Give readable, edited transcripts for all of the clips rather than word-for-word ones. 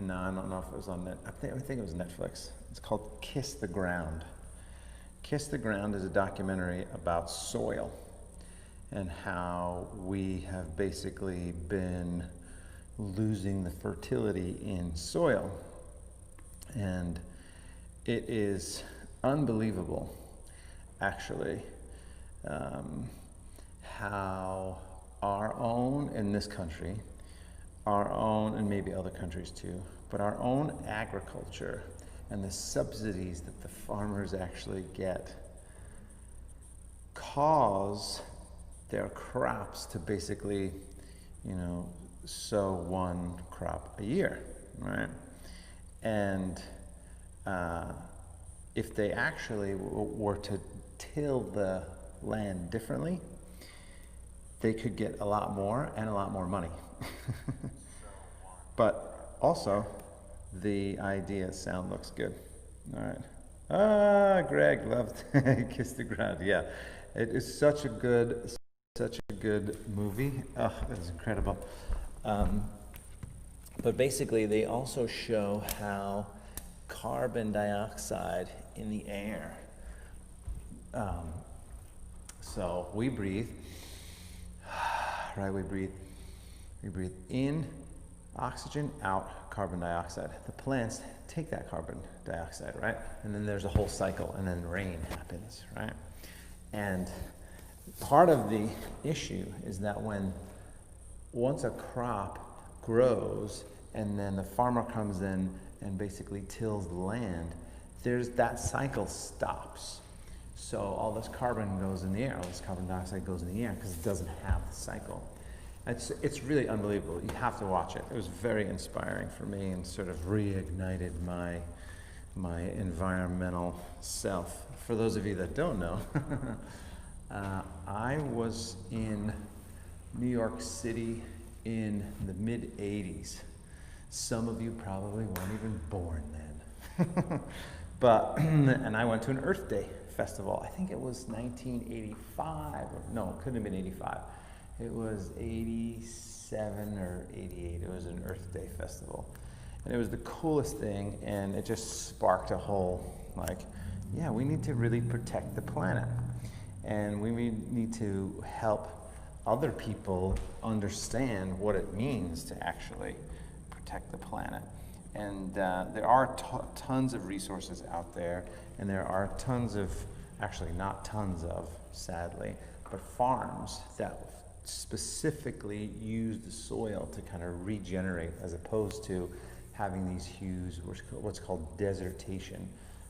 no, I don't know if it was on I think it was Netflix. It's called Kiss the Ground. Kiss the Ground is a documentary about soil and how we have basically been losing the fertility in soil. And it is unbelievable, actually, how our own, in this country, our own, and maybe other countries too, but our own agriculture and the subsidies that the farmers actually get cause their crops to basically, sow one crop a year, right? And if they actually were to till the land differently, they could get a lot more and a lot more money. But also, the idea sound looks good. All right. Greg loved Kiss the Ground. Yeah, it is such a good movie. Oh, it was incredible. But basically, they also show how carbon dioxide in the air. So we breathe, right? We breathe in oxygen, out carbon dioxide. The plants take that carbon dioxide, right? And then there's a whole cycle, and then rain happens, right? And part of the issue is that once a crop grows and then the farmer comes in and basically tills the land, that cycle stops. So all this carbon goes in the air, all this carbon dioxide goes in the air because it doesn't have the cycle. It's really unbelievable. You have to watch it. It was very inspiring for me and sort of reignited my environmental self. For those of you that don't know, I was in New York City in the mid-'80s. Some of you probably weren't even born then. And I went to an Earth Day festival. I think it was 1985. No, it couldn't have been 85. It was 87 or 88. It was an Earth Day festival. And it was the coolest thing, and it just sparked a whole, we need to really protect the planet. And we need to help other people understand what it means to actually protect the planet. And there are tons of resources out there, and there are tons of, actually not tons of, sadly, but farms that specifically use the soil to kind of regenerate, as opposed to having these huge, what's called desertation.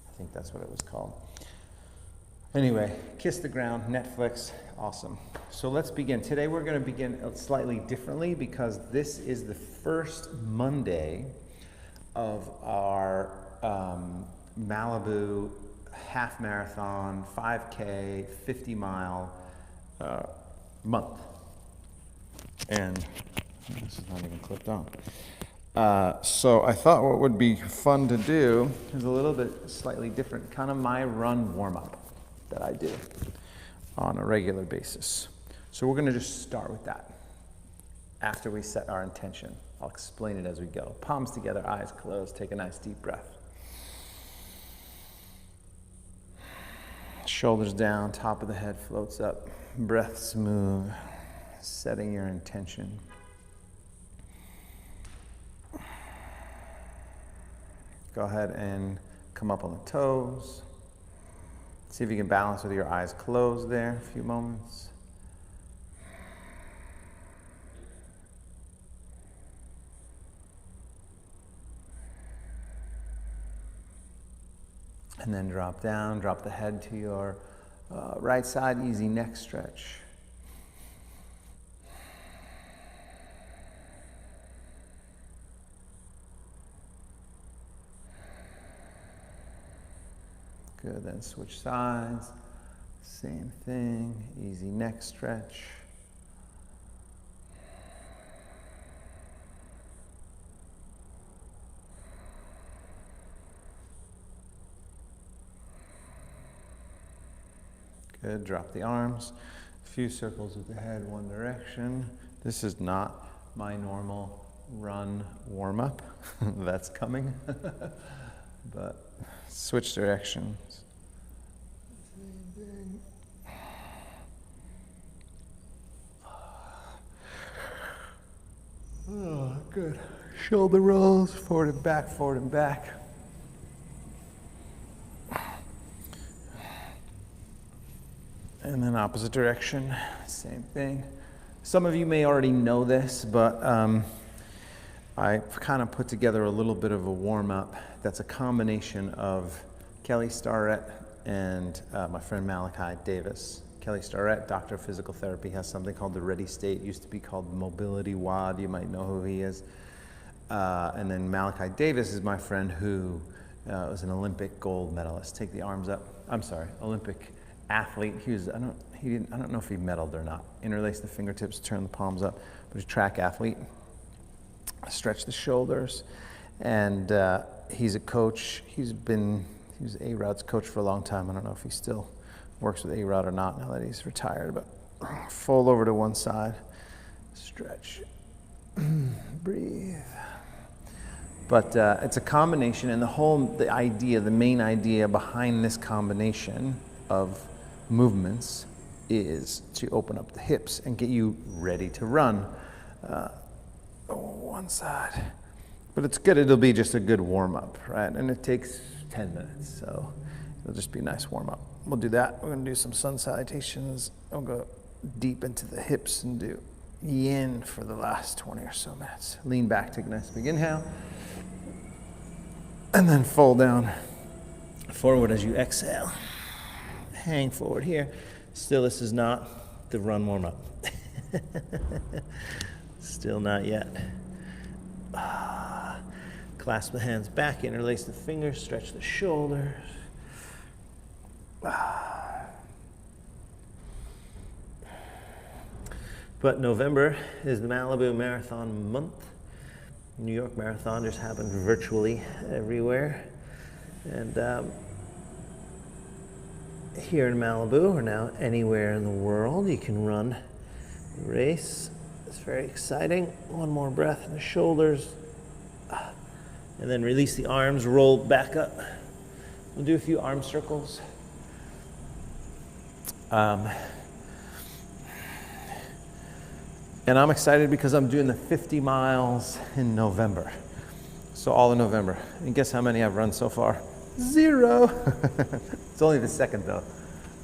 I think that's what it was called. Anyway, Kiss the Ground, Netflix, awesome. So let's begin. Today we're going to begin slightly differently because this is the first Monday of our Malibu half marathon, 5K, 50-mile month. And this is not even clipped on. So I thought what would be fun to do is a little bit slightly different, kind of my run warm-up that I do on a regular basis. So we're going to just start with that after we set our intention. I'll explain it as we go. Palms together, eyes closed, take a nice deep breath. Shoulders down, top of the head floats up, breath smooth, setting your intention. Go ahead and come up on the toes. See if you can balance with your eyes closed there a few moments. And then drop down, drop the head to your right side, easy neck stretch. Good, then switch sides, same thing, easy neck stretch. Good, drop the arms, a few circles with the head one direction. This is not my normal run warm-up. That's coming. But switch directions. Oh, good. Shoulder rolls, forward and back, forward and back. And then opposite direction, same thing. Some of you may already know this, but I've kind of put together a little bit of a warm-up that's a combination of Kelly Starrett and my friend Malachi Davis. Kelly Starrett, doctor of physical therapy, has something called the Ready State. It used to be called Mobility WOD. You might know who he is. And then Malachi Davis is my friend who was an Olympic gold medalist. Take the arms up. I'm sorry, Olympic athlete. He was, I don't know if he medaled or not. Interlace the fingertips, turn the palms up. But he's a track athlete. Stretch the shoulders. And he's a coach. He was A-Rod's coach for a long time. I don't know if he still works with A-Rod or not now that he's retired, but fold over to one side, stretch, breathe. But it's a combination, and the main idea behind this combination of movements is to open up the hips and get you ready to run. One side. But it's good, it'll be just a good warm-up, right? And it takes 10 minutes, so it'll just be a nice warm-up. We'll do that. We're going to do some sun salutations. I'll go deep into the hips and do yin for the last 20 or so minutes. Lean back, take a nice big inhale. And then fold down forward as you exhale. Hang forward here. Still, this is not the run warm-up. Still not yet. Clasp the hands back, interlace the fingers, stretch the shoulders. But November is the Malibu Marathon month. New York Marathon just happened virtually everywhere. And here in Malibu, or now anywhere in the world, you can run a race. It's very exciting. One more breath in the shoulders. And then release the arms, roll back up. We'll do a few arm circles. And I'm excited because I'm doing the 50 miles in November. So all in November. And guess how many I've run so far? 0. It's only the second though.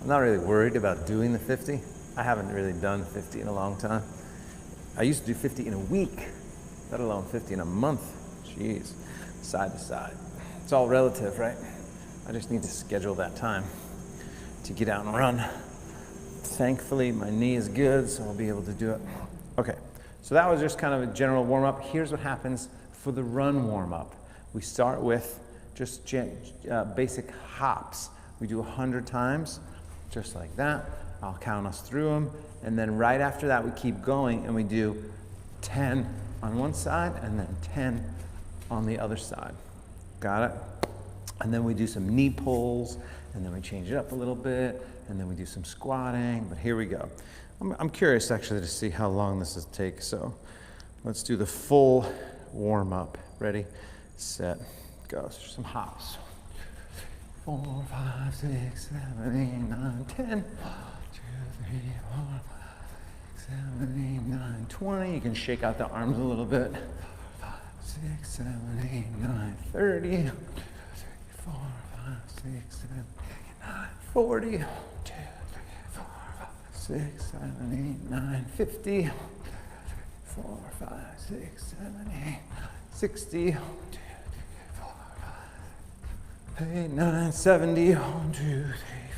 I'm not really worried about doing the 50. I haven't really done 50 in a long time. I used to do 50 in a week, let alone 50 in a month. Jeez, side to side. It's all relative, right? I just need to schedule that time to get out and run. Thankfully, my knee is good, so I'll be able to do it. Okay, so that was just kind of a general warm-up. Here's what happens for the run warm-up. We start with just basic hops. We do 100 times, just like that. I'll count us through them. And then right after that, we keep going and we do 10 on one side and then 10 on the other side. Got it? And then we do some knee pulls and then we change it up a little bit and then we do some squatting. But here we go. I'm curious actually to see how long this will take. So let's do the full warm up. Ready, set, go. So some hops. 4, 5, 6, 7, 8, 9, 10. 1, 2, 3, 4, 5, 6, 7, 8, 9, 20. You can shake out the arms a little bit. 5, 6, 7, 8, 9, 30. 1, 2, 3, 4, 5, 6, 7, 8, 9, 40. 1, 2, 3, 4, 5, 6, 7, 8, 9, 50. 1, 2, 3, 4, 5, 6, 7, 8, 60. 1, 2, 3, 4, 5, 8, 9, 70. 1, 2, 3,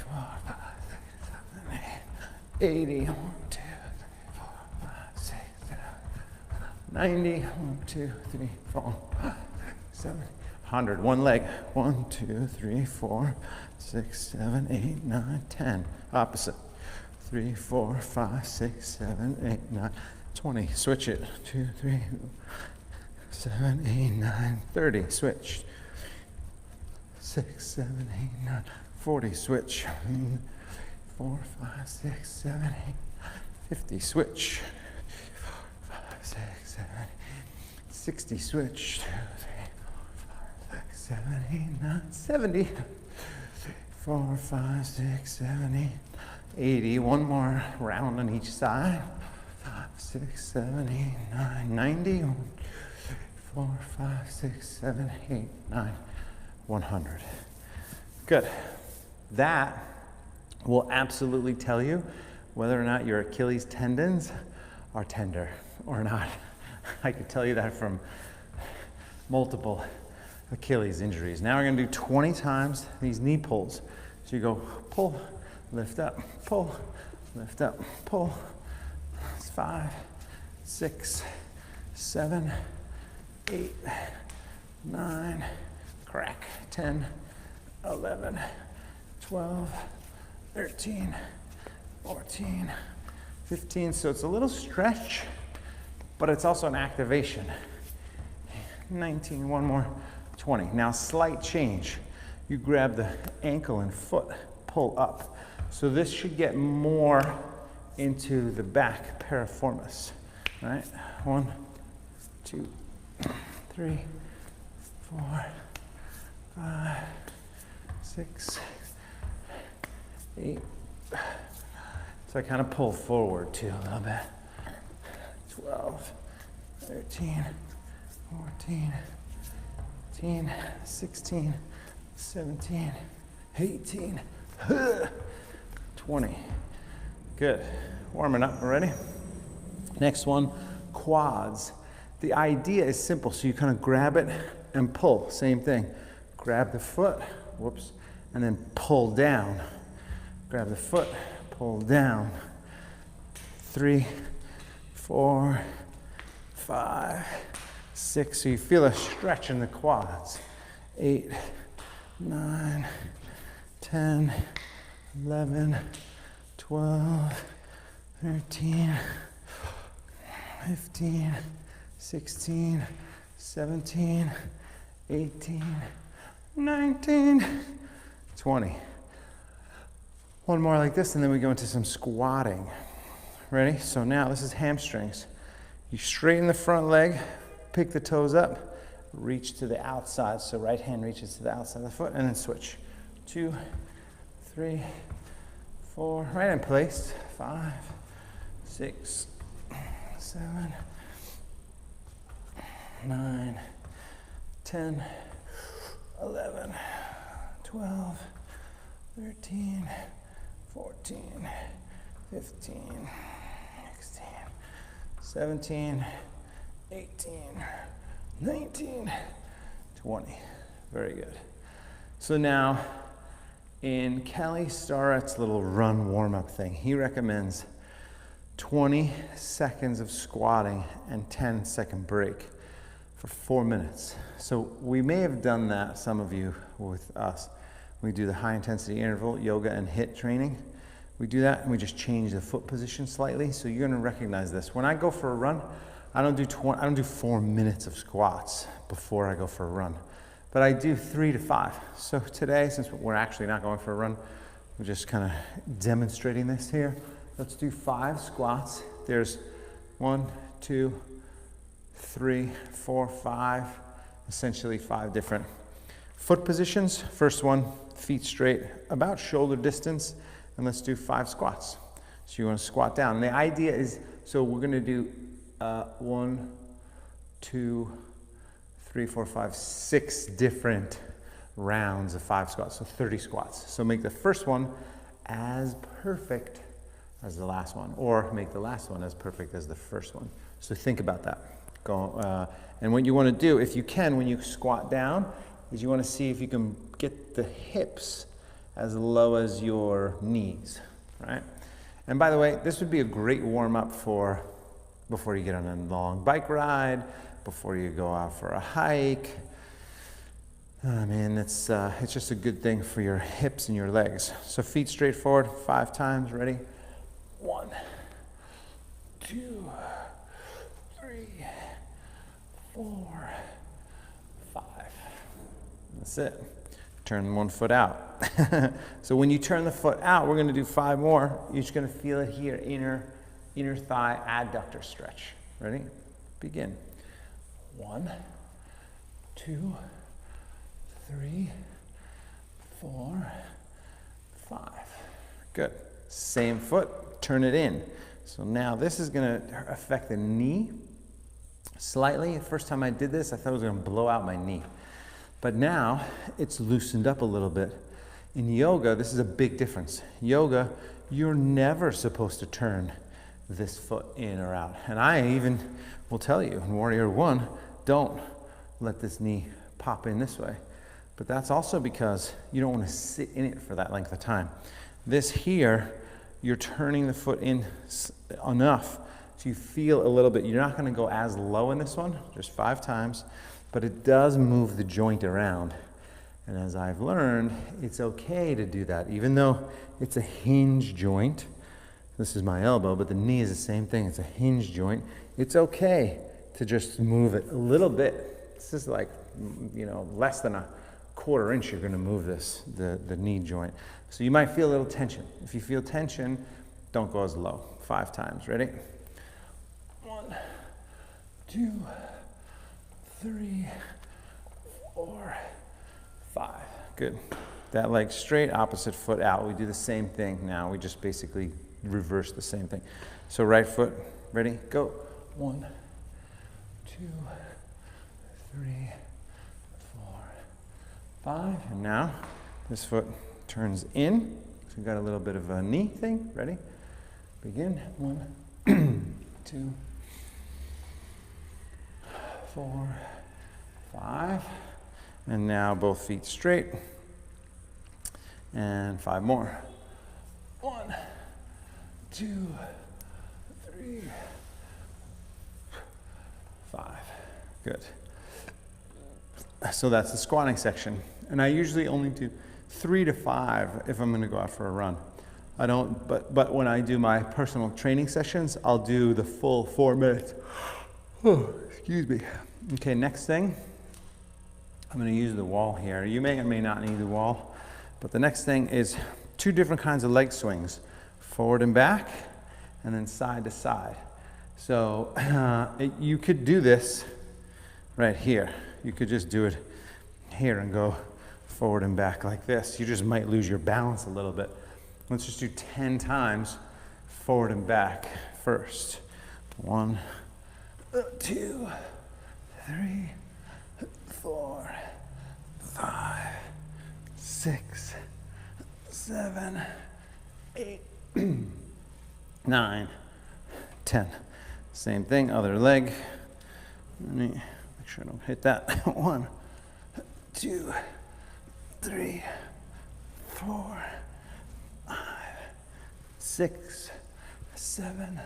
4, 5, 6, 7, 8, 80. 1, 2, 3, 4, 5, 6, 7, 90. 1, 2, 3, 4, 5, 6, 7, 100. One leg. 1, 2, 3, 4, 6, 7, 8, 9, 10. Opposite. 3, 4, 5, 6, 7, 8, 9, 20. Switch it. 2, 3, 7, 8, 9, 30. Switch. 6, 7, 8, 9, 40. Switch. 4, 5, 6, 7, 8, 50. Switch. 4, 5, 6, 7, 8, 60, switch, 2, 3, 4, 5, 6, 7, 8, 9, 70, 4, 5, 6, 7, 8, 80, one more round on each side, 5, 6, 7, 8, 9, 90, 4, 5, 6, 7, 8, 9, 100. Good. That will absolutely tell you whether or not your Achilles tendons are tender or not. I can tell you that from multiple Achilles injuries. Now we're going to do 20 times these knee pulls. So you go pull, lift up, pull, lift up, pull. It's 5, 6, 7, 8, 9, crack, 10, 11, 12, 13, 14, 15. So it's a little stretch, but it's also an activation. 19, one more, 20. Now slight change. You grab the ankle and foot, pull up. So this should get more into the back piriformis, right? 1, 2, 3, 4, 5, 6, 8. So I kind of pull forward too a little bit. 12, 13, 14, 15, 16, 17, 18, 20. Good. Warming up already. Next one, quads. The idea is simple. So you kind of grab it and pull. Same thing. Grab the foot, whoops, and then pull down. Grab the foot, pull down. 3, 4, 5, 6. So you feel a stretch in the quads. 8, 9, 10, 11, 12, 13, 15, 16, 17, 18, 19, 20. One more like this, and then we go into some squatting. Ready? So now this is hamstrings. You straighten the front leg, pick the toes up, reach to the outside. So right hand reaches to the outside of the foot, and then switch. 2, 3, 4, right in place. 5, 6, 7, 9, 10, 11, 12, 13, 14, 15, 16, 17, 18, 19, 20. Very good. So now, in Kelly Starrett's little run warm-up thing, he recommends 20 seconds of squatting and 10-second break for 4 minutes. So we may have done that, some of you with us. We do the high intensity interval, yoga and HIIT training. We do that and we just change the foot position slightly. So you're gonna recognize this. When I go for a run, I don't do 4 minutes of squats before I go for a run, but I do 3 to 5. So today, since we're actually not going for a run, we're just kind of demonstrating this here. Let's do 5 squats. There's 1, 2, 3, 4, 5, essentially 5 different foot positions. First one, feet straight, about shoulder distance, and let's do 5 squats. So you want to squat down. And the idea is, so we're going to do 1, 2, 3, 4, 5, 6 different rounds of 5 squats, so 30 squats. So make the first one as perfect as the last one, or make the last one as perfect as the first one. So think about that. And what you want to do, if you can, when you squat down, is you want to see if you can get the hips as low as your knees, right? And by the way, this would be a great warm-up for before you get on a long bike ride, before you go out for a hike. I mean, it's just a good thing for your hips and your legs. So feet straight forward, 5 times, ready? 1, 2, 3, 4, 5. That's it. Turn one foot out. So when you turn the foot out, we're gonna do 5 more. You're just gonna feel it here, inner thigh adductor stretch. Ready? Begin. 1, 2, 3, 4, 5. Good. Same foot, turn it in. So now this is going to affect the knee slightly. The first time I did this, I thought it was going to blow out my knee. But now it's loosened up a little bit. In yoga, this is a big difference. Yoga, you're never supposed to turn this foot in or out. And I even will tell you in Warrior One, don't let this knee pop in this way. But that's also because you don't want to sit in it for that length of time. This here, you're turning the foot in enough so you feel a little bit. You're not going to go as low in this one, just 5 times, but it does move the joint around. And as I've learned, it's okay to do that, even though it's a hinge joint. This is my elbow, but the knee is the same thing. It's a hinge joint. It's okay to just move it a little bit. This is like, less than a 1/4 inch you're going to move this, the knee joint. So you might feel a little tension. If you feel tension, don't go as low. 5 times. Ready? 1, 2, 3, 4, 5. Good. That leg straight, opposite foot out. We do the same thing now. We just basically reverse the same thing. So right foot, ready? Go. 1, 2, 3, 4, 5. And now this foot turns in. So we've got a little bit of a knee thing. Ready? Begin. 1, 2, 4, 5. And now both feet straight. And 5 more. 1, 2, 3, 5. Good. So that's the squatting section. And I usually only do 3 to 5 if I'm going to go out for a run. I don't, but when I do my personal training sessions, I'll do the full 4 minutes. Oh, excuse me. Okay, next thing, I'm going to use the wall here. You may or may not need the wall, but the next thing is 2 different kinds of leg swings, forward and back, and then side to side. So you could do this right here. You could just do it here and go forward and back like this. You just might lose your balance a little bit. Let's just do 10 times forward and back first. 1, 2, 3, 4, 5, 6, 7, 8, 9, 10. Same thing, other leg. Let me make sure I don't hit that. 1, 2, 3, 4, 5, 6, 7,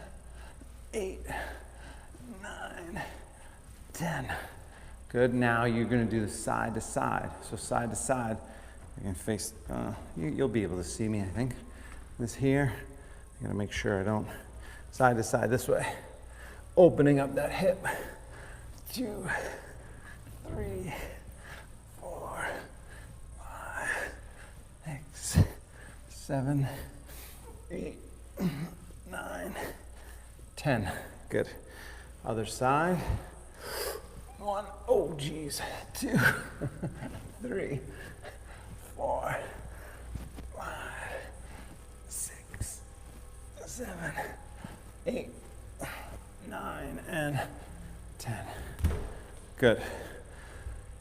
8, 9, 10. Good. Now you're going to do the side to side. So side to side, you can face. You'll be able to see me, I think. This here. I got to make sure I don't. Side to side this way. Opening up that hip. 2, 3, 4, 5, 6, 7, 8, 9, 10. Good. Other side. 1, oh geez, 2, 3, 4, 5, 6, 7, 8, 9, and 10. Good.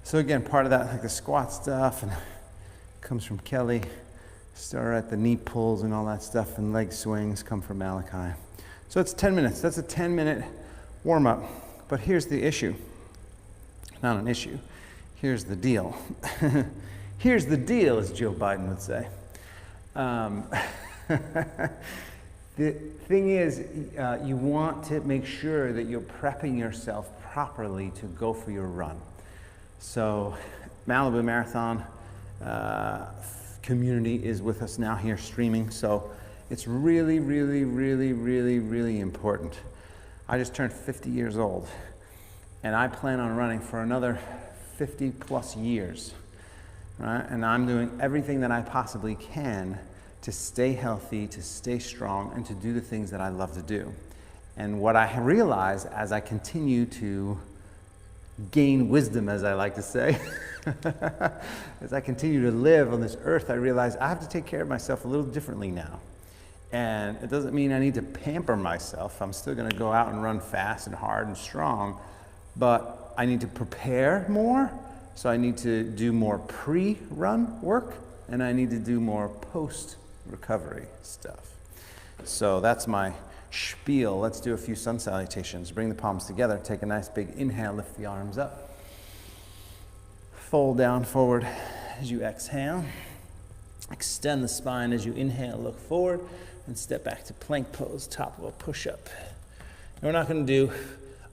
So again, part of that, like the squat stuff, and comes from Kelly. Start at the knee pulls and all that stuff, and leg swings come from Malachi. So it's 10 minutes. That's a 10-minute warm-up. But here's the issue. Not an issue. Here's the deal. Here's the deal, as Joe Biden would say. The thing is, you want to make sure that you're prepping yourself properly to go for your run. So Malibu Marathon community is with us now here streaming. So it's really, really, really, really, really important. I just turned 50 years old, and I plan on running for another 50 plus years, right? And I'm doing everything that I possibly can to stay healthy, to stay strong, and to do the things that I love to do. And what I realize as I continue to gain wisdom, as I like to say. As I continue to live on this earth, I realize I have to take care of myself a little differently now. And it doesn't mean I need to pamper myself. I'm still going to go out and run fast and hard and strong, but I need to prepare more. So I need to do more pre-run work, and I need to do more post-recovery stuff. So that's my spiel. Let's do a few sun salutations. Bring the palms together. Take a nice big inhale. Lift the arms up. Fold down forward as you exhale. Extend the spine as you inhale. Look forward and step back to plank pose, top of a push-up. And we're not going to do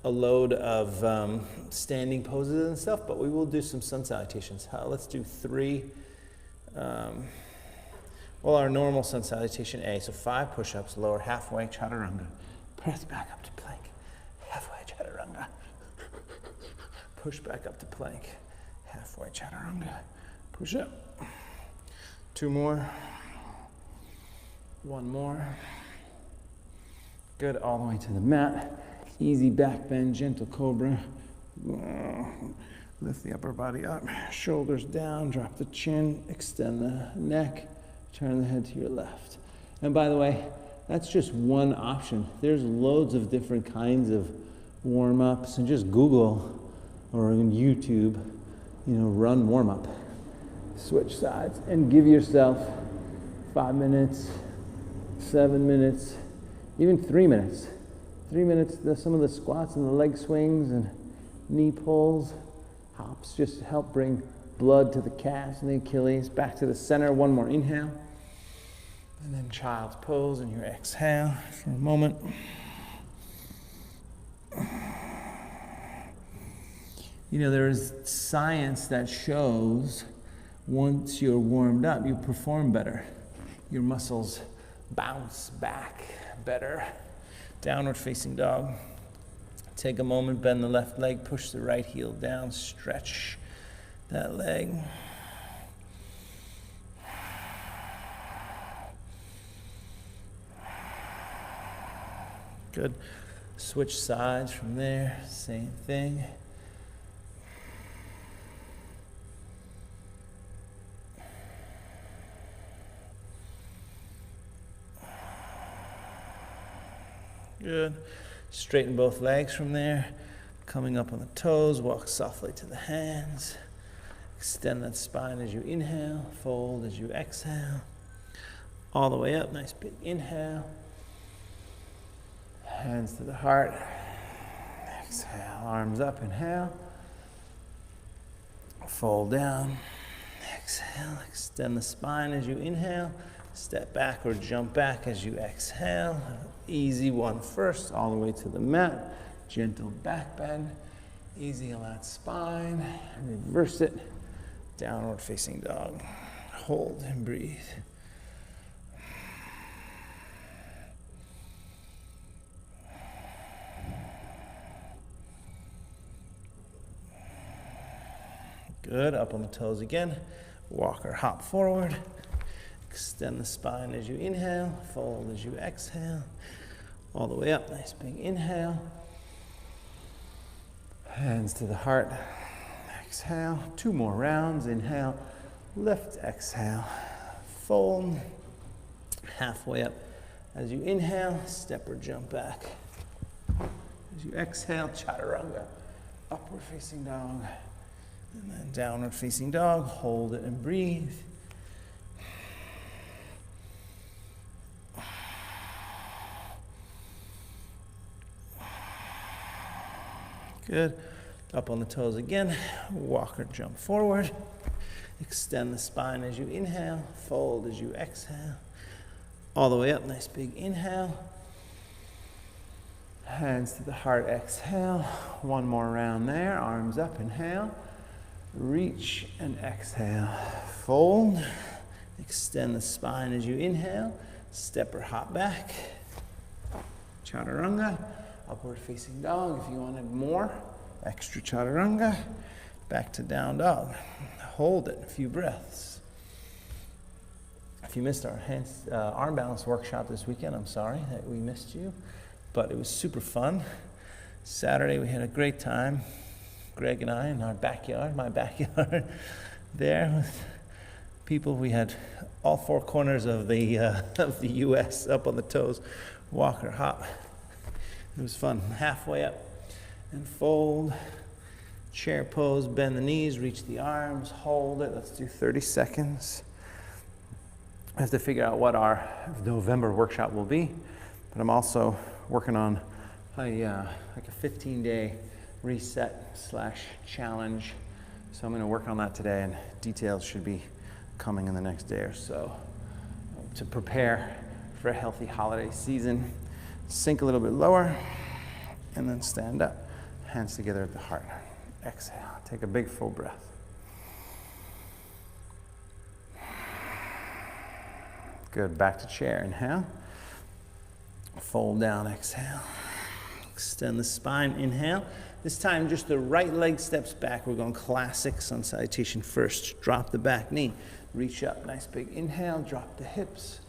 a load of standing poses and stuff, but we will do some sun salutations. Let's do 3. Well, our normal sun salutation A, so 5 push-ups, lower halfway, chaturanga. Press back up to plank, halfway, chaturanga. Push back up to plank, halfway, chaturanga. Push up. 2 more. 1 more. Good, all the way to the mat. Easy back bend, gentle cobra. Lift the upper body up, shoulders down, drop the chin, extend the neck. Turn the head to your left. And by the way, that's just one option. There's loads of different kinds of warm-ups, and just Google or on YouTube, run warm-up. Switch sides and give yourself 5 minutes, 7 minutes, even 3 minutes. 3 minutes, some of the squats and the leg swings and knee pulls, hops, just to help bring blood to the calves and the Achilles. Back to the center. 1 more inhale. And then child's pose and your exhale for a moment. There is science that shows once you're warmed up, you perform better. Your muscles bounce back better. Downward facing dog. Take a moment, bend the left leg, push the right heel down, stretch that leg. Good. Switch sides from there, same thing. Good. Straighten both legs from there. Coming up on the toes, walk softly to the hands. Extend that spine as you inhale, fold as you exhale. All the way up, nice big inhale. Hands to the heart. Exhale, arms up, inhale. Fold down. Exhale, extend the spine as you inhale. Step back or jump back as you exhale. Easy one first, all the way to the mat. Gentle back bend. Easy on that spine. Reverse it. Downward facing dog. Hold and breathe. Good, up on the toes again. Walk or hop forward. Extend the spine as you inhale, fold as you exhale. All the way up, nice big inhale. Hands to the heart. Exhale, 2 more rounds. Inhale, lift, exhale, fold. Halfway up. As you inhale, step or jump back. As you exhale, chaturanga. Upward facing dog. And then downward facing dog. Hold it and breathe. Good. Up on the toes again. Walk or jump forward. Extend the spine as you inhale. Fold as you exhale. All the way up. Nice big inhale. Hands to the heart. Exhale. 1 more round there. Arms up. Inhale. Reach and exhale. Fold. Extend the spine as you inhale. Step or hop back. Chaturanga. Upward facing dog if you wanted more. Extra chaturanga. Back to down dog. Hold it a few breaths. If you missed our arm balance workshop this weekend, I'm sorry that we missed you, but it was super fun. Saturday we had a great time. Greg and I in our backyard, my backyard, there with people. We had all four corners of the U.S. up on the toes, walk or hop. It was fun. Halfway up and fold, chair pose, bend the knees, reach the arms, hold it. Let's do 30 seconds. I have to figure out what our November workshop will be, but I'm also working on like a 15-day reset/challenge. So I'm going to work on that today, and details should be coming in the next day or so to prepare for a healthy holiday season. Sink a little bit lower, and then stand up. Hands together at the heart. Exhale. Take a big full breath. Good. Back to chair. Inhale. Fold down. Exhale. Extend the spine. Inhale. This time, just the right leg steps back. We're going classic sun salutation first. Drop the back knee. Reach up. Nice big inhale. Drop the hips.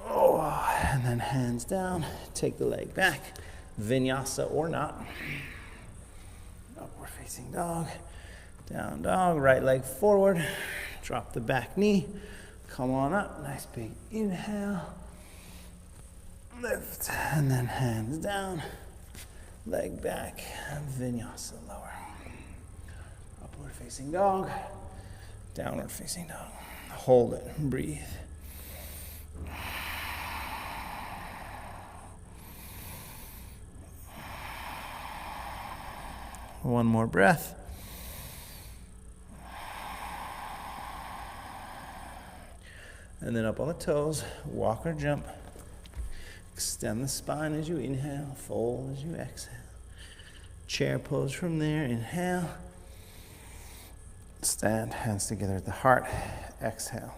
Oh, and then hands down. Take the leg back. Vinyasa or not. Upward facing dog. Down dog. Right leg forward. Drop the back knee. Come on up. Nice big inhale. Lift. And then hands down. Leg back. Vinyasa lower. Upward facing dog. Downward facing dog. Hold it. Breathe. One more breath. And then up on the toes, walk or jump. Extend the spine as you inhale, fold as you exhale. Chair pose from there, inhale. Stand, hands together at the heart, exhale.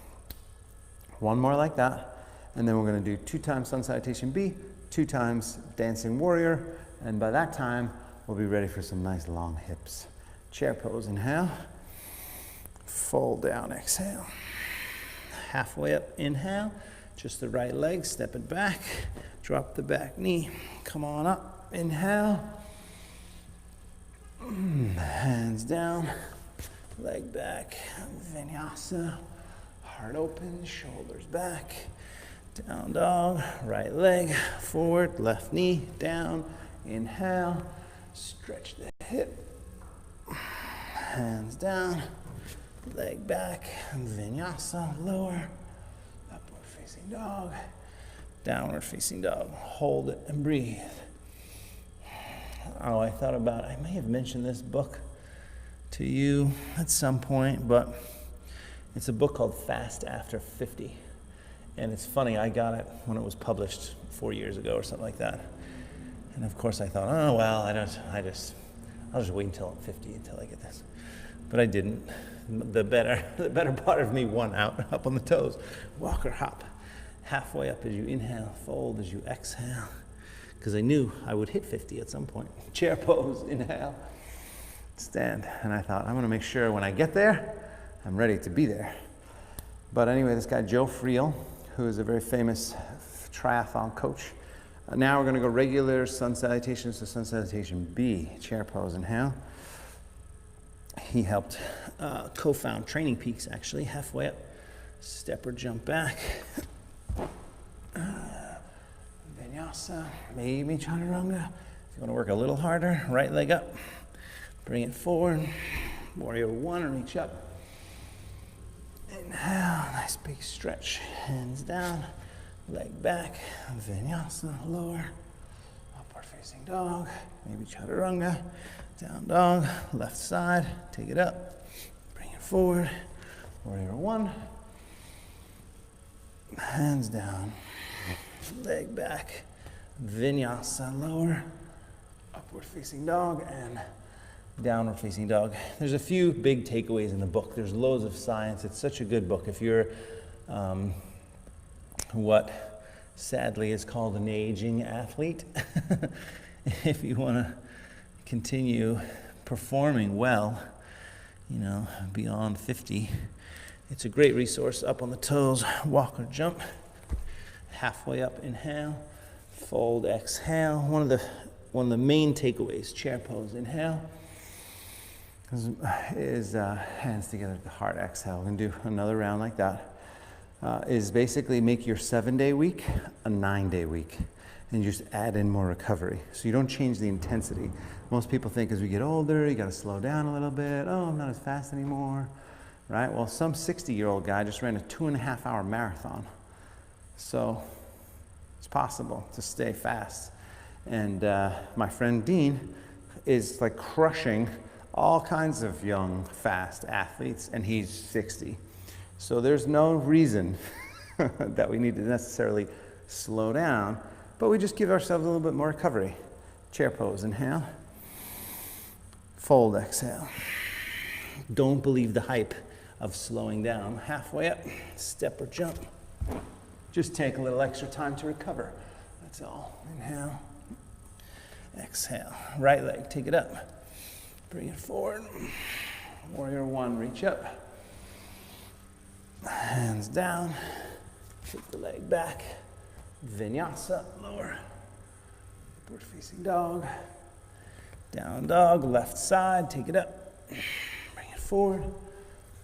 One more like that, and then we're going to do 2 times sun salutation B, 2 times dancing warrior, and by that time, we'll be ready for some nice long hips. Chair pose, inhale. Fold down, exhale. Halfway up, inhale. Just the right leg, step it back. Drop the back knee. Come on up, inhale. Hands down, leg back. Vinyasa, heart open, shoulders back. Down dog, right leg forward, left knee down. Inhale. Stretch the hip, hands down, leg back, vinyasa, lower, upward facing dog, downward facing dog. Hold it and breathe. Oh, I may have mentioned this book to you at some point, but it's a book called Fast After 50. And it's funny, I got it when it was published 4 years ago or something like that. And of course I thought, oh, well, I'll just wait until I'm 50 until I get this. But I didn't. The better part of me won out, up on the toes. Walk or hop. Halfway up as you inhale, fold as you exhale. Because I knew I would hit 50 at some point. Chair pose, inhale, stand. And I thought, I'm gonna make sure when I get there, I'm ready to be there. But anyway, this guy, Joe Friel, who is a very famous triathlon coach, now we're going to go regular sun salutations to sun salutation B. Chair pose, inhale. He helped co-found Training Peaks, actually. Halfway up, step or jump back. Vinyasa, maybe chaturanga. If you want to work a little harder, right leg up. Bring it forward. Warrior 1, reach up. Inhale, nice big stretch. Hands down. Leg back, vinyasa, lower, upward facing dog, maybe chaturanga, down dog, left side, take it up, bring it forward, warrior 1, hands down, leg back, vinyasa, lower, upward facing dog, and downward facing dog. There's a few big takeaways in the book. There's loads of science. It's such a good book. If you're what sadly is called an aging athlete, if you want to continue performing well, beyond 50, it's a great resource. Up on the toes, walk or jump. Halfway up, inhale, fold, exhale. One of the one of the main takeaways, chair pose, inhale, is hands together at the heart, exhale. We're gonna do another round like that. Is basically make your 7-day week a 9-day week, and you just add in more recovery. So you don't change the intensity. Most people think as we get older, you gotta slow down a little bit. Oh, I'm not as fast anymore, right? Well, some 60-year-old guy just ran a 2.5-hour marathon. So it's possible to stay fast. And my friend Dean is like crushing all kinds of young, fast athletes, and he's 60. So there's no reason that we need to necessarily slow down, but we just give ourselves a little bit more recovery. Chair pose, inhale. Fold, exhale. Don't believe the hype of slowing down. Halfway up, step or jump. Just take a little extra time to recover. That's all. Inhale. Exhale. Right leg, take it up. Bring it forward. Warrior one, reach up. Hands down. Take the leg back. Vinyasa, lower. Upward facing dog. Down dog, left side, take it up. Bring it forward.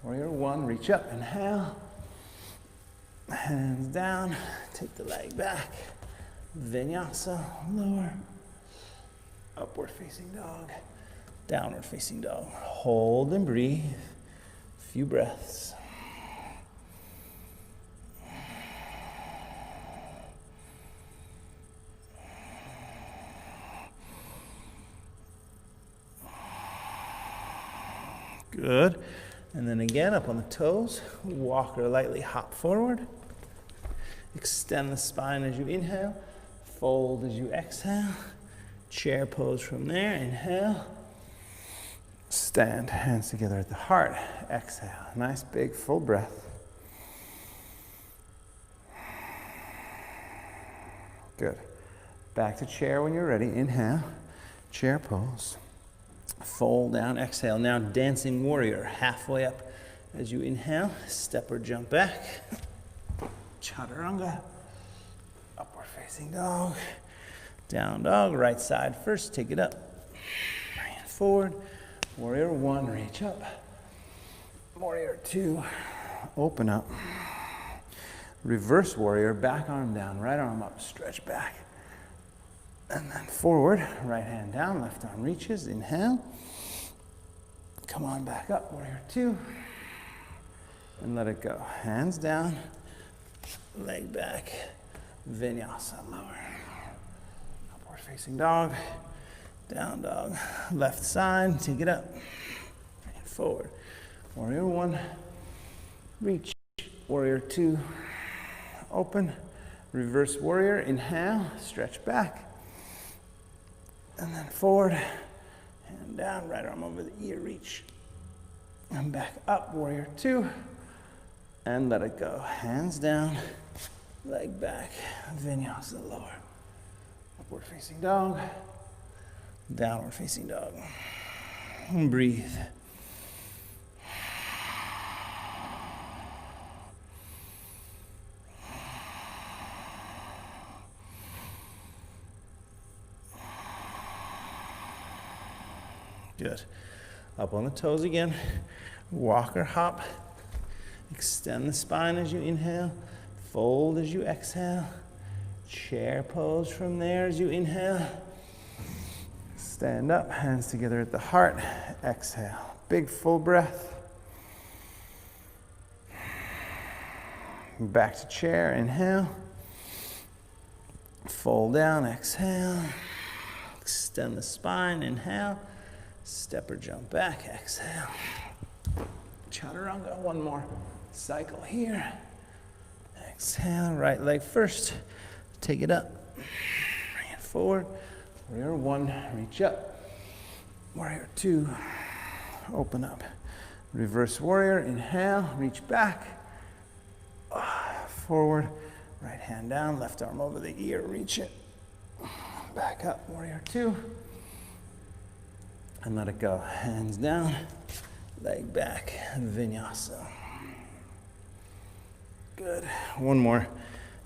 Warrior one, reach up, inhale. Hands down, take the leg back. Vinyasa, lower. Upward facing dog. Downward facing dog. Hold and breathe. A few breaths. Good. And then again, up on the toes, walk or lightly hop forward. Extend the spine as you inhale. Fold as you exhale. Chair pose from there. Inhale. Stand, hands together at the heart. Exhale. Nice big full breath. Good. Back to chair when you're ready. Inhale. Chair pose. Fold down, exhale. Now dancing warrior, halfway up as you inhale. Step or jump back. Chaturanga. Upward facing dog. Down dog, right side first, take it up. Bring it forward. Warrior one, reach up. Warrior two, open up. Reverse warrior, back arm down, right arm up, stretch back. And then forward, right hand down, left arm reaches, inhale. Come on back up, warrior two. And let it go. Hands down, leg back, vinyasa, lower. Upward facing dog, down dog, left side, take it up. Bring it forward. Warrior one, reach. Warrior two, open. Reverse warrior, inhale, stretch back. And then forward, hand down, right arm over the ear, reach. And back up, warrior two. And let it go. Hands down, leg back, vinyasa, lower. Upward facing dog, downward facing dog. And breathe. Good. Up on the toes again. Walk or hop. Extend the spine as you inhale. Fold as you exhale. Chair pose from there as you inhale. Stand up, hands together at the heart. Exhale. Big full breath. Back to chair, inhale. Fold down, exhale. Extend the spine, inhale. Step or jump back, exhale. Chaturanga, one more cycle here. Exhale, right leg first. Take it up. Bring it forward. Warrior one, reach up. Warrior two, open up. Reverse warrior, inhale, reach back. Forward, right hand down, left arm over the ear, reach it. Back up, warrior two. And let it go. Hands down, leg back, vinyasa. Good. One more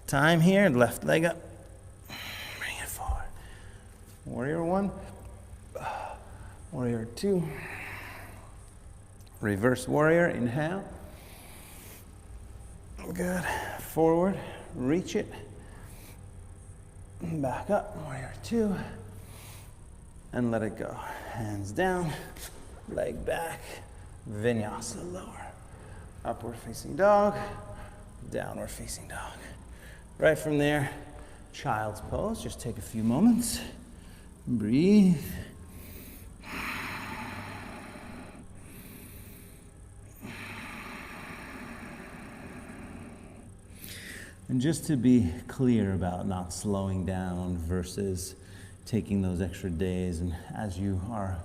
time here. Left leg up. Bring it forward. Warrior 1, Warrior 2, reverse warrior, inhale. Good, forward, reach it, back up, warrior 2, and let it go. Hands down, leg back, vinyasa lower. Upward facing dog, downward facing dog. Right from there, child's pose. Just take a few moments. Breathe. And just to be clear about not slowing down versus taking those extra days, and as you are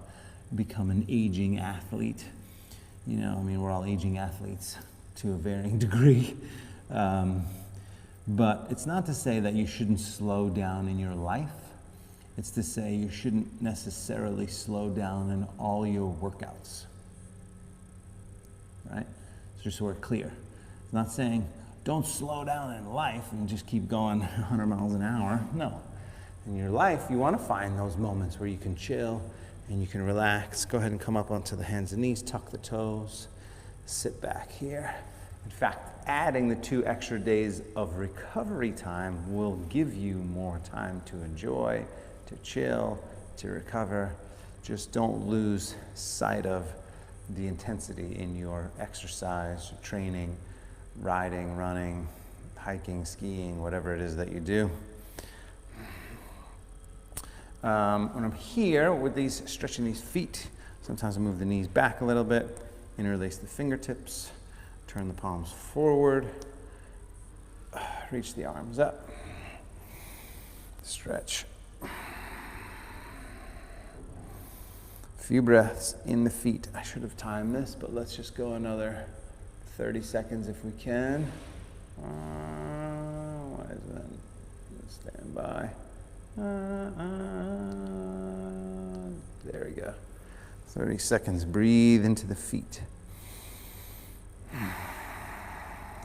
become an aging athlete, you know, I mean, we're all aging athletes to a varying degree. But it's not to say that you shouldn't slow down in your life. It's to say you shouldn't necessarily slow down in all your workouts, right? So just so we're clear. It's not saying don't slow down in life and just keep going 100 miles an hour. No. In your life, you want to find those moments where you can chill and you can relax. Go ahead and come up onto the hands and knees, tuck the toes, sit back here. In fact, adding the 2 extra days of recovery time will give you more time to enjoy, to chill, to recover. Just don't lose sight of the intensity in your exercise, your training, riding, running, hiking, skiing, whatever it is that you do. When I'm here with these, stretching these feet, sometimes I move the knees back a little bit, interlace the fingertips, turn the palms forward, reach the arms up, stretch. A few breaths in the feet. I should have timed this, but let's just go another 30 seconds if we can. Why is that? Stand by. There we go. 30 seconds. Breathe into the feet.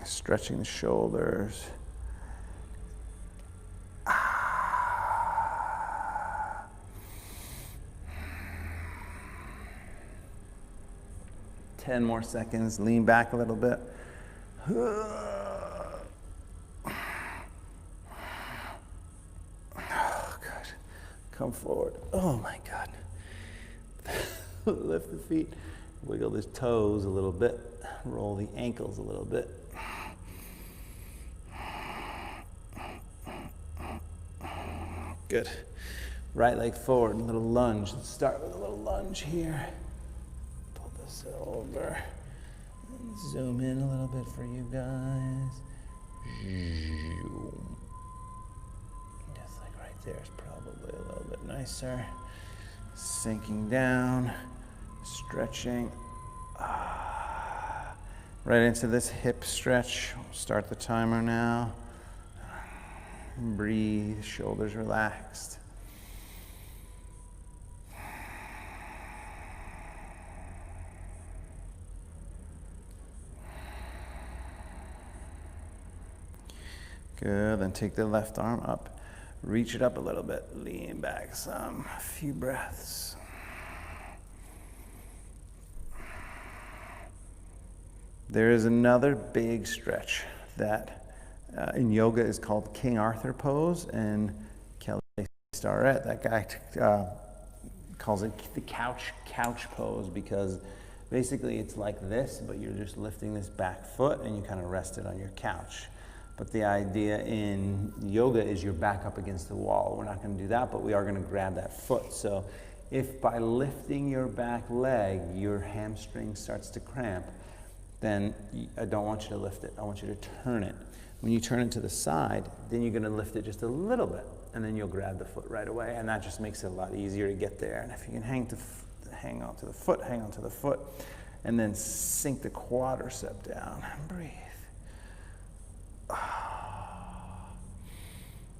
Stretching the shoulders. 10 more seconds. Lean back a little bit. Oh, God. Come forward. Oh, my God. Lift the feet. Wiggle the toes a little bit. Roll the ankles a little bit. Good. Right leg forward, a little lunge. Let's start with a little lunge here. Pull this over. And zoom in a little bit for you guys. Just like right there is probably a little bit nicer. Sinking down, stretching. Right into this hip stretch. We'll start the timer now. Breathe, shoulders relaxed. Good, then take the left arm up. Reach it up a little bit, lean back some, a few breaths. There is another big stretch that in yoga is called King Arthur pose, and Kelly Starrett, that guy, calls it the couch pose, because basically it's like this, but you're just lifting this back foot and you kind of rest it on your couch. But the idea in yoga is you're back up against the wall. We're not going to do that, but we are going to grab that foot. So if by lifting your back leg, your hamstring starts to cramp, then I don't want you to lift it. I want you to turn it. When you turn it to the side, then you're going to lift it just a little bit, and then you'll grab the foot right away, and that just makes it a lot easier to get there. And if you can hang on to the foot, and then sink the quadricep down. Breathe.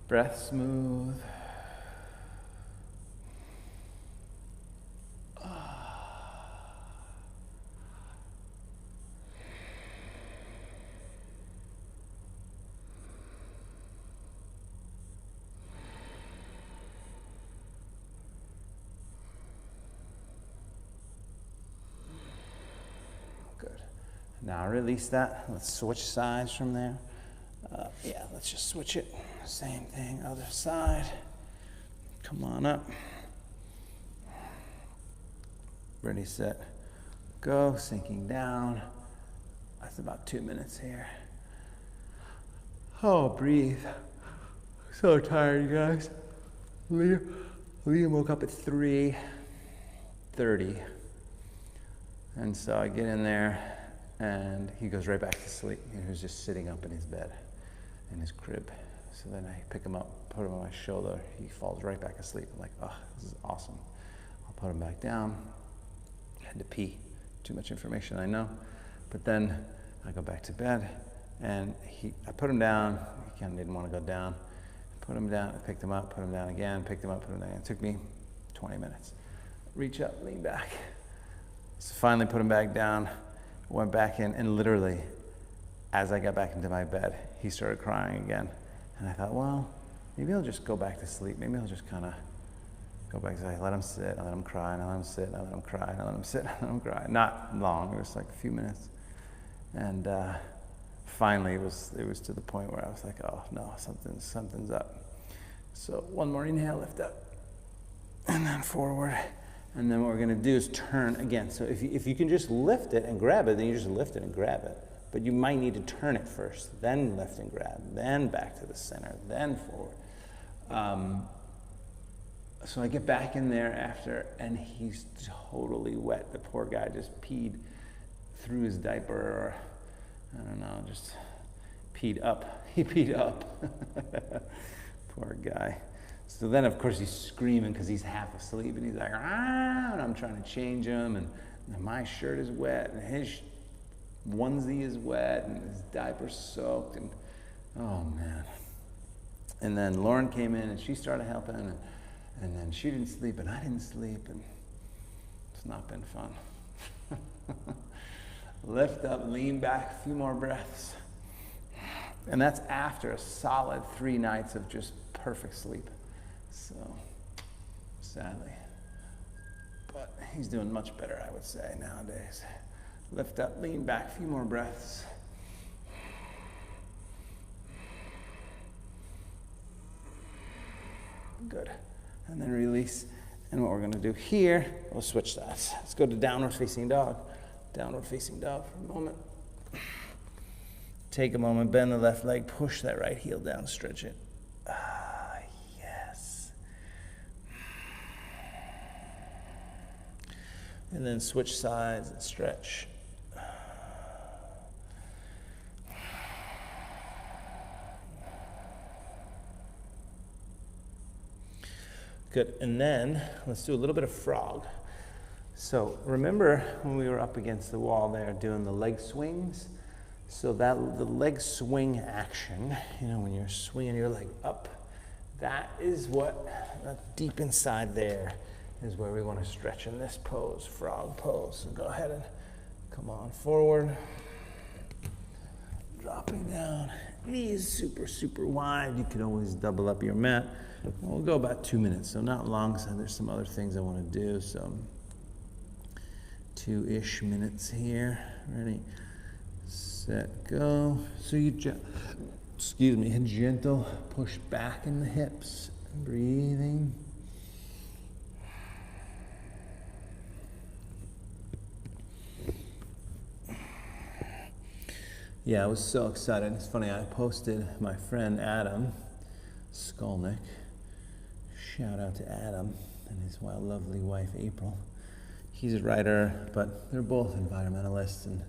Breath smooth. Now release that. Let's switch sides from there. Yeah, let's just switch it. Same thing, other side. Come on up. Ready, set, go. Sinking down. That's about 2 minutes here. Oh, breathe. So tired, you guys. Liam woke up at 3:30. And so I get in there, and he goes right back to sleep. He was just sitting up in his bed, in his crib. So then I pick him up, put him on my shoulder. He falls right back asleep. I'm like, oh, this is awesome. I'll put him back down. I had to pee. Too much information, I know. But then I go back to bed, and I put him down. He kind of didn't want to go down. Put him down, I picked him up, put him down again, picked him up, put him down again. It took me 20 minutes. Reach up, lean back. So finally put him back down, went back in, and literally, as I got back into my bed, he started crying again. And I thought, well, maybe he'll just go back to sleep. Maybe he'll just kind of go back to sleep. I let him sit, I let him cry, and I let him sit, I let him cry, and I let him sit, I let him cry. Not long, it was like a few minutes. And finally, it was to the point where I was like, oh no, something's up. So one more inhale, lift up, and then forward. And then what we're gonna do is turn again. So if you can just lift it and grab it, then you just lift it and grab it. But you might need to turn it first, then lift and grab, then back to the center, then forward. So I get back in there after, and he's totally wet. The poor guy just peed through his diaper, or I don't know, just peed up. He peed up. Poor guy. So then, of course, he's screaming because he's half asleep, and he's like, ah, and I'm trying to change him, and my shirt is wet, and his onesie is wet, and his diaper's soaked, and oh man. And then Lauren came in, and she started helping, and then she didn't sleep, and I didn't sleep, and it's not been fun. Lift up, lean back, a few more breaths. And that's after a solid 3 nights of just perfect sleep. So, sadly. But he's doing much better, I would say, nowadays. Lift up, lean back, a few more breaths. Good. And then release. And what we're going to do here, we'll switch sides. Let's go to downward facing dog. Downward facing dog for a moment. Take a moment, bend the left leg, push that right heel down, stretch it. Ah, yes. And then switch sides and stretch. Good, and then let's do a little bit of frog. So remember when we were up against the wall there doing the leg swings? So that the leg swing action, you know, when you're swinging your leg up, that is what, deep inside there is where we want to stretch in this pose, frog pose. So go ahead and come on forward. Dropping down, knees super, super wide. You can always double up your mat. We'll go about 2 minutes, so not long, so there's some other things I want to do, so 2-ish minutes here. Ready, set, go. So you gentle push back in the hips, breathing. Yeah, I was so excited. It's funny, I posted my friend Adam Skolnick. Shout out to Adam and his lovely wife April. He's a writer, but they're both environmentalists, and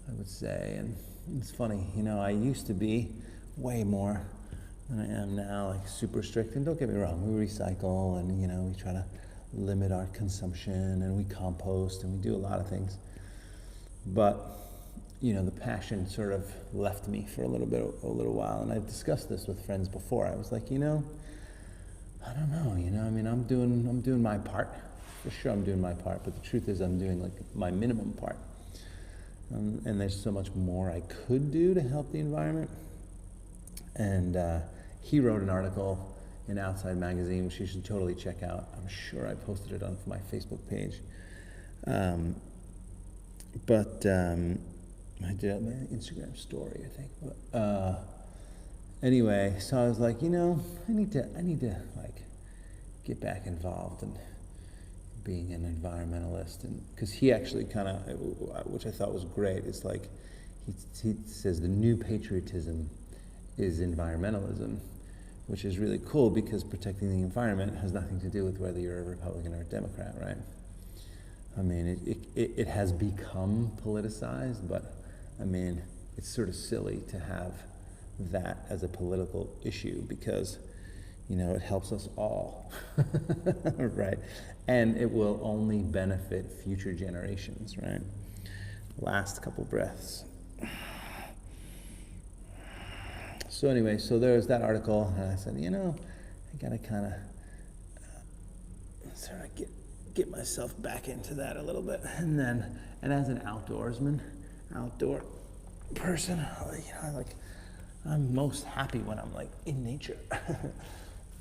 I would say, and it's funny, you know, I used to be way more than I am now, like super strict. And don't get me wrong, we recycle, and you know, we try to limit our consumption, and we compost, and we do a lot of things. But you know, the passion sort of left me for a little while, and I've discussed this with friends before. I was like, you know, I don't know, you know, I mean, I'm doing my part. For sure I'm doing my part, but the truth is I'm doing like my minimum part. And there's so much more I could do to help the environment. And he wrote an article in Outside Magazine, which you should totally check out. I'm sure I posted it on my Facebook page. I did it on my Instagram story, I think. But anyway, so I was like, you know, I need to like get back involved in being an environmentalist, and because he actually kind of, which I thought was great, is like he says the new patriotism is environmentalism, which is really cool because protecting the environment has nothing to do with whether you're a Republican or a Democrat, right? I mean, it has become politicized, but I mean, it's sort of silly to have that as a political issue because, you know, it helps us all, right? And it will only benefit future generations, right? Last couple breaths. So anyway, so there's that article, and I said, you know, I gotta kind of sort of get myself back into that a little bit, and as an outdoor person, you know, I'm most happy when I'm like in nature.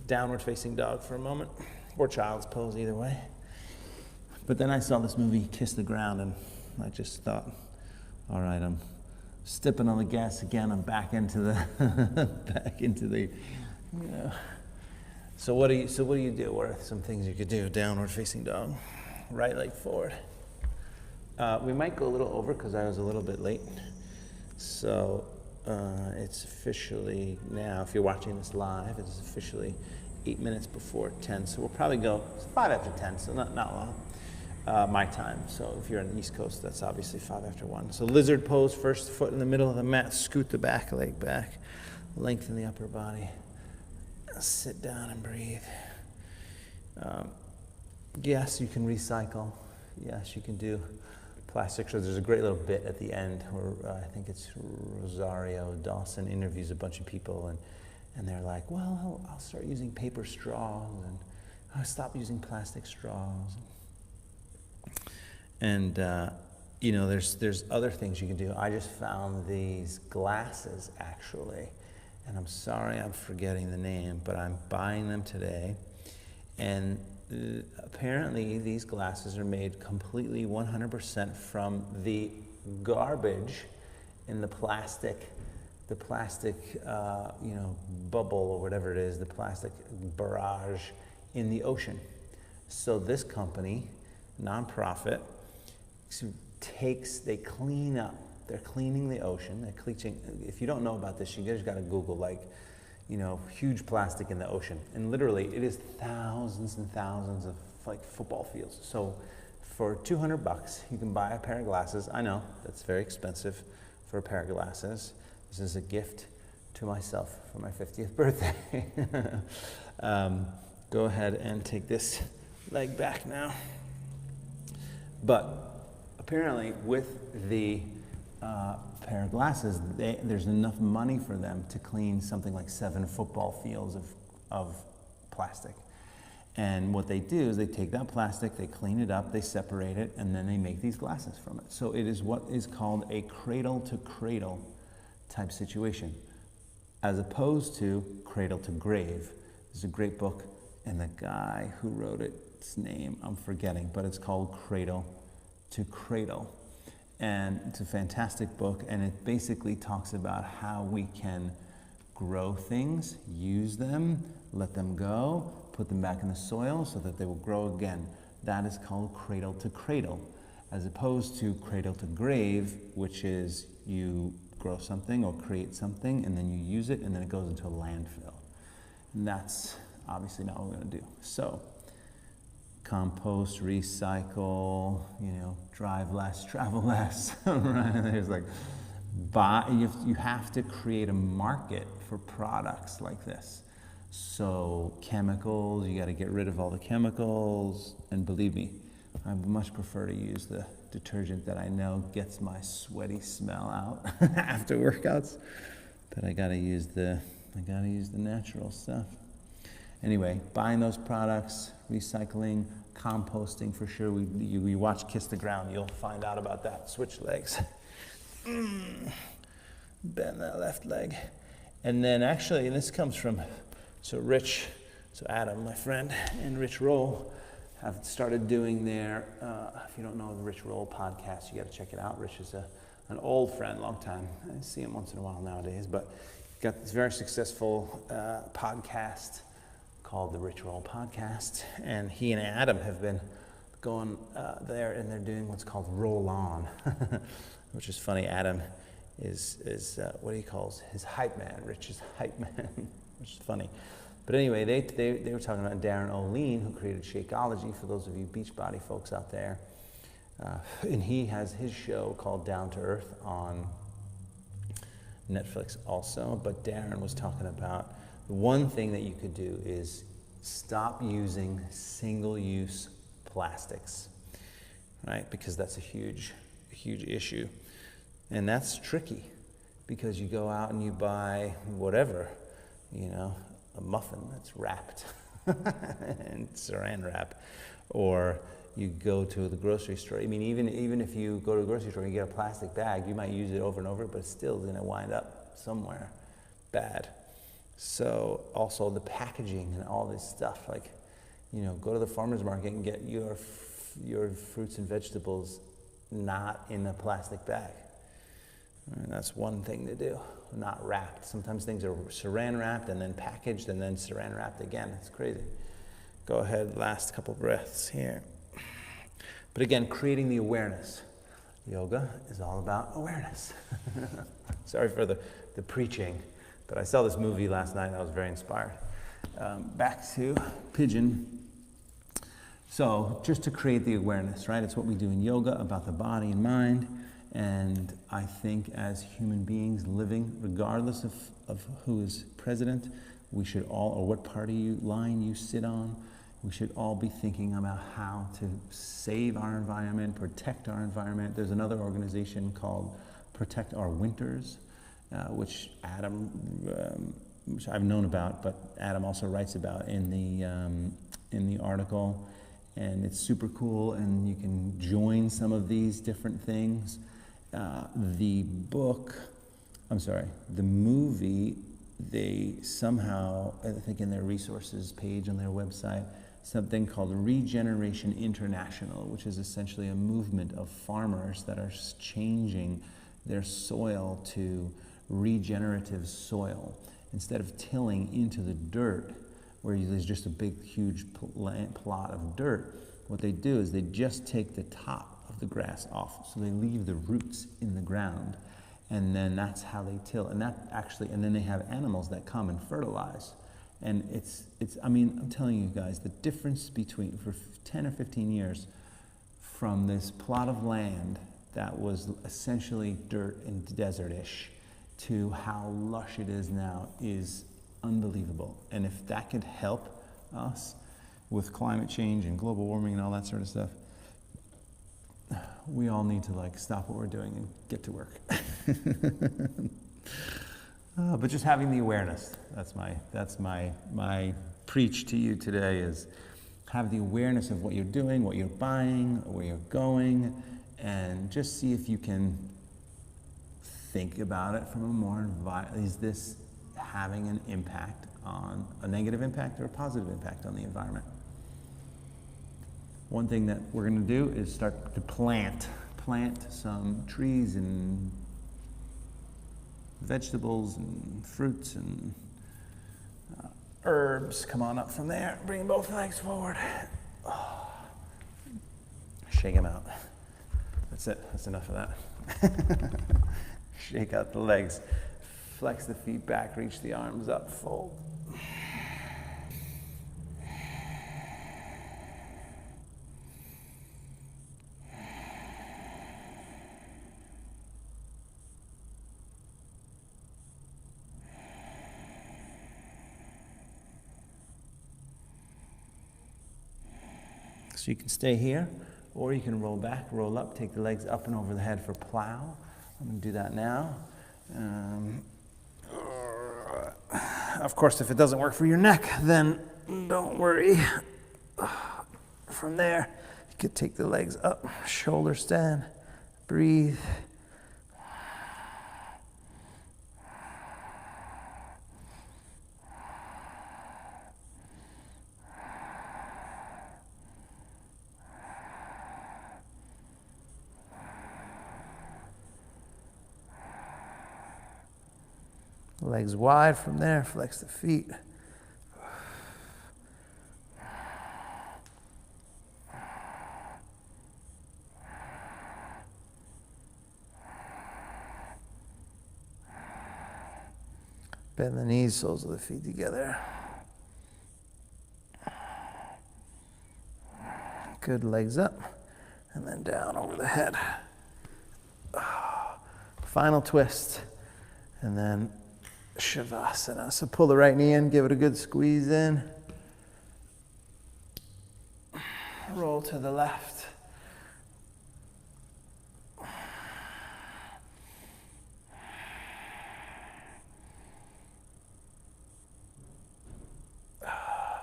Downward facing dog for a moment, or child's pose, either way. But then I saw this movie, Kiss the Ground, and I just thought, all right, I'm stepping on the gas again. I'm back into the, you know. So what do you do? What are some things you could do? Downward facing dog, right leg forward. We might go a little over because I was a little bit late. So it's officially now, if you're watching this live, it's officially 8 minutes before 10. So we'll probably go 5 after 10, so not long. My time. So if you're on the East Coast, that's obviously 5 after 1. So lizard pose, first foot in the middle of the mat, scoot the back leg back, lengthen the upper body, sit down and breathe. Yes, you can recycle. Yes, you can do plastic. So there's a great little bit at the end where I think it's Rosario Dawson interviews a bunch of people, and they're like, well, I'll start using paper straws, and I'll stop using plastic straws. And you know, there's other things you can do. I just found these glasses actually, and I'm sorry I'm forgetting the name, but I'm buying them today. And apparently these glasses are made completely 100% from the garbage in the plastic you know, bubble or whatever it is, the plastic barrage in the ocean. So this company, nonprofit, they clean up. They're cleaning the ocean. They're cleaning. If you don't know about this, you just got to Google, like, you know, huge plastic in the ocean. And literally, it is thousands and thousands of like football fields. So for $200, you can buy a pair of glasses. I know that's very expensive for a pair of glasses. This is a gift to myself for my 50th birthday. Go ahead and take this leg back now. But apparently with the pair of glasses, there's enough money for them to clean something like 7 football fields of plastic. And what they do is they take that plastic, they clean it up, they separate it, and then they make these glasses from it. So it is what is called a cradle-to-cradle type situation, as opposed to cradle-to-grave. There's a great book, and the guy who wrote its name, I'm forgetting, but it's called Cradle to Cradle. And it's a fantastic book, and it basically talks about how we can grow things, use them, let them go, put them back in the soil so that they will grow again. That is called cradle to cradle, as opposed to cradle to grave, which is you grow something or create something, and then you use it, and then it goes into a landfill. And that's obviously not what we're going to do. So compost, recycle, you know, drive less, travel less. Right? There's like, you have to create a market for products like this. So chemicals, you got to get rid of all the chemicals. And believe me, I much prefer to use the detergent that I know gets my sweaty smell out after workouts. But I got to use the natural stuff. Anyway, buying those products, recycling, composting for sure. We watch Kiss the Ground, you'll find out about that. Switch legs. Bend that left leg. And then actually, and this comes from, so Adam, my friend, and Rich Roll have started doing their, if you don't know the Rich Roll podcast, you got to check it out. Rich is an old friend, long time. I see him once in a while nowadays, but got this very successful podcast called the Rich Roll Podcast, and he and Adam have been going there, and they're doing what's called Roll On, which is funny. Adam is what he calls his hype man. Rich is hype man, which is funny. But anyway, they were talking about Darren O'Lean, who created Shakeology, for those of you Beachbody folks out there. And he has his show called Down to Earth on Netflix also. But Darren was talking about the one thing that you could do is stop using single-use plastics, right? Because that's a huge issue. And that's tricky because you go out and you buy whatever, a muffin that's wrapped in saran wrap, or you go to the grocery store. I mean, even if you go to the grocery store and you get a plastic bag, you might use it over and over, but it's still going to wind up somewhere bad. So also the packaging and all this stuff, like, go to the farmer's market and get your fruits and vegetables not in a plastic bag. And that's one thing to do, not wrapped. Sometimes things are saran wrapped and then packaged and then saran wrapped again. It's crazy. Go ahead, last couple breaths here. But again, creating the awareness. Yoga is all about awareness. Sorry for the preaching, but I saw this movie last night and I was very inspired. Back to pigeon. So just to create the awareness, right? It's what we do in yoga about the body and mind. And I think as human beings living, regardless of who is president, we should all, or what party line you sit on, we should all be thinking about how to save our environment, protect our environment. There's another organization called Protect Our Winters, which Adam, which I've known about, but Adam also writes about in the article. And it's super cool, and you can join some of these different things. The movie, they somehow, I think in their resources page on their website, something called Regeneration International, which is essentially a movement of farmers that are changing their soil to regenerative soil. Instead of tilling into the dirt, where there's just a big, huge plot of dirt, what they do is they just take the top of the grass off. So they leave the roots in the ground, and then that's how they till. And then they have animals that come and fertilize. And I'm telling you guys, the difference between, for 10 or 15 years, from this plot of land that was essentially dirt and desert-ish to how lush it is now is unbelievable. And if that could help us with climate change and global warming and all that sort of stuff, we all need to stop what we're doing and get to work. But just having the awareness, that's my preach to you today, is have the awareness of what you're doing, what you're buying, where you're going, and just see if you can think about it from a more, is this having an impact on a negative impact or a positive impact on the environment? One thing that we're going to do is start to plant some trees and vegetables and fruits and herbs. Come on up from there. Bring both legs forward. Oh. Shake them out. That's it. That's enough of that. Shake out the legs. Flex the feet back. Reach the arms up. Fold. So you can stay here, or you can roll back, roll up, take the legs up and over the head for plow. I'm going to do that now. Of course, if it doesn't work for your neck, then don't worry. From there, you could take the legs up, shoulder stand, breathe. Legs wide from there, flex the feet. Bend the knees, soles of the feet together. Good, legs up, and then down over the head. Final twist, and then Shavasana. So pull the right knee in, give it a good squeeze in. Roll to the left.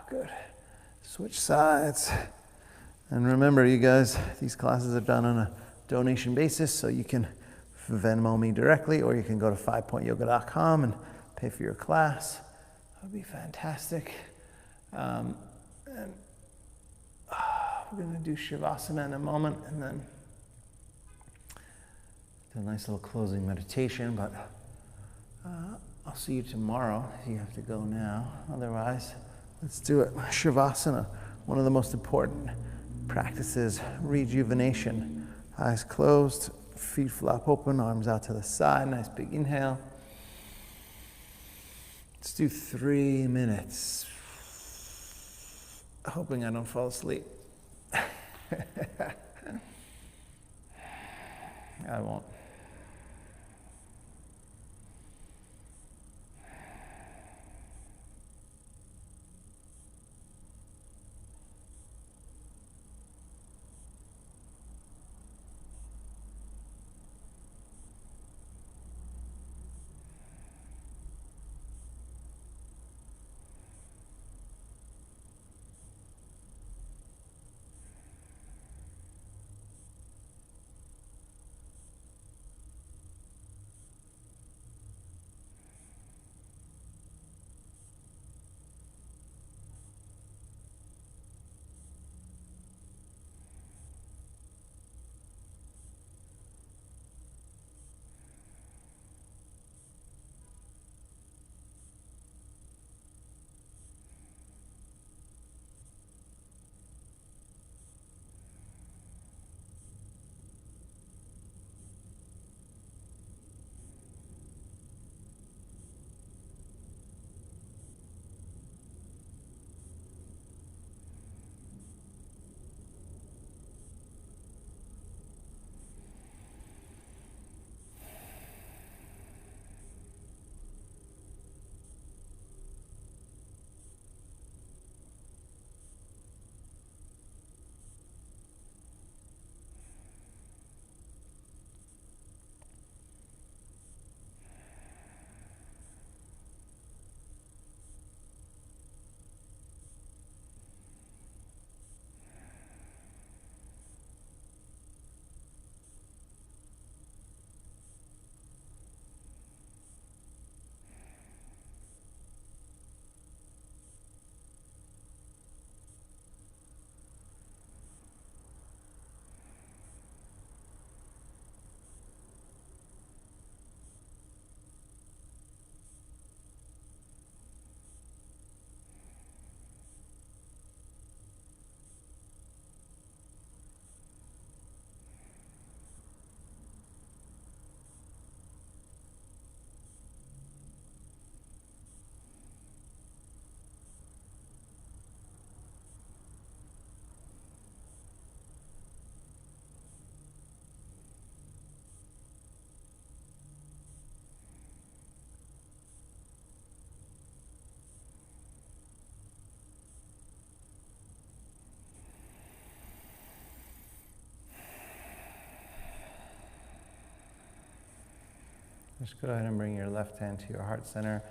Good. Switch sides. And remember, you guys, these classes are done on a donation basis, so you can Venmo me directly, or you can go to 5pointyoga.com and pay for your class. That would be fantastic. And we're going to do Shavasana in a moment, and then do a nice little closing meditation, but I'll see you tomorrow if you have to go now. Otherwise, let's do it. Shavasana, one of the most important practices, rejuvenation. Eyes closed, feet flop open, arms out to the side. Nice big inhale. Let's do 3 minutes. Hoping I don't fall asleep. I won't. Just go ahead and bring your left hand to your heart center,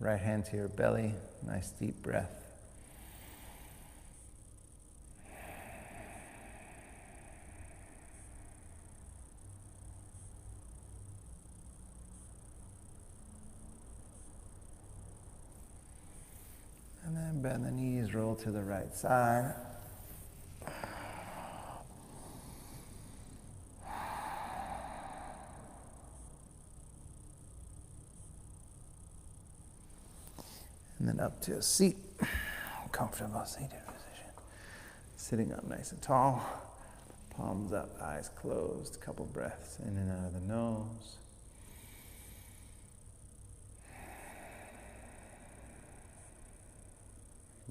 right hand to your belly. Nice deep breath. And then bend the knees, roll to the right side. And then up to a seat, comfortable seated position. Sitting up nice and tall, palms up, eyes closed, couple breaths in and out of the nose.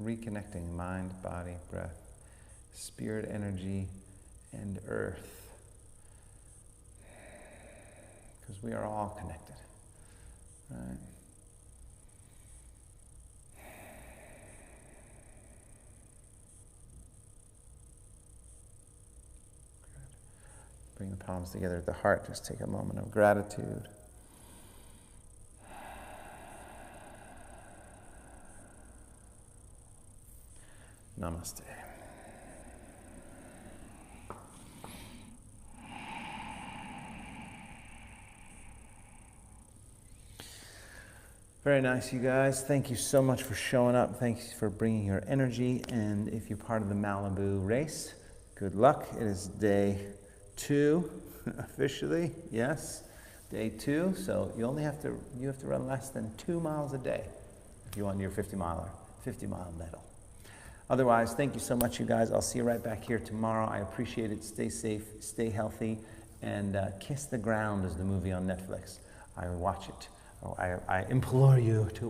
Reconnecting mind, body, breath, spirit, energy, and earth. Because we are all connected, right? Bring the palms together at the heart. Just take a moment of gratitude. Namaste. Very nice, you guys. Thank you so much for showing up. Thanks for bringing your energy. And if you're part of the Malibu race, good luck. It is day 2, officially. Yes, day 2. So you have to run less than 2 miles a day if you want your 50-mile medal. Otherwise, thank you so much, you guys. I'll see you right back here tomorrow. I appreciate it. Stay safe, stay healthy, and Kiss the Ground is the movie on Netflix. I watch it. I implore you to